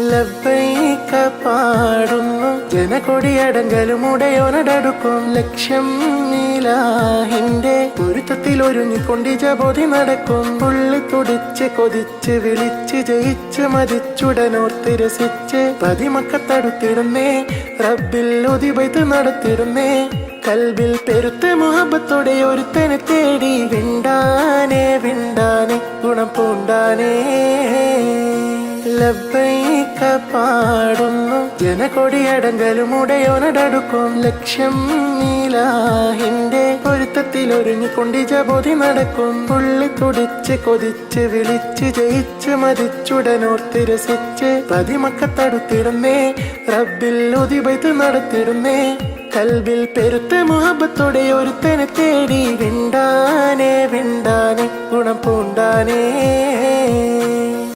ലബ്ബൈക പാടുന്നു ജനകൊടിയടങ്കലും ഉടയോനടടുക്കും ലക്ഷ്യം നീലാഹിന്റെ പൊരുത്തത്തിൽ ഒരുങ്ങിക്കൊണ്ട് ജബോധി നടക്കും ഉള്ളി തുടിച്ച് കൊതിച്ച് വിളിച്ച് ജയിച്ച് മതിച്ചുടനോർത്ത് രസിച്ച് പതിമക്കത്തടുത്തിടുന്നേ റബ്ബിൽ ഉദിബൈത്ത് നടത്തിടുന്നേ കൽബിൽ പെരുത്ത മുഹബത്തോടെ ഒരുത്തനെ തേടി വിണ്ടാനെ വിണ്ടാനെ ഗുണം പൂണ്ടാനേ ലബ്ബൈക പാടുന്നു ജനകൊടിയടങ്കലും ഉടയോനടടുക്കും ലക്ഷ്യം നീലാഹിന്റെ പൊരുത്തത്തിൽ ഒരുങ്ങിക്കൊണ്ട് ജബോധി നടക്കും ഉള്ളി തുടിച്ച് കൊതിച്ച് വിളിച്ച് ജയിച്ച് മതിച്ചുടനോർത്ത് രസിച്ച് പതിമക്കത്തടുത്തിടുന്നേ റബ്ബിൽ ഉദിബൈത്ത് നടത്തിടുന്നേ കൽബിൽ പെരുത്ത മുഹബത്തോടെ ഒരുത്തനെ തേടി വിണ്ടാനെ വിണ്ടാനെ ഗുണം പൂണ്ടാനേ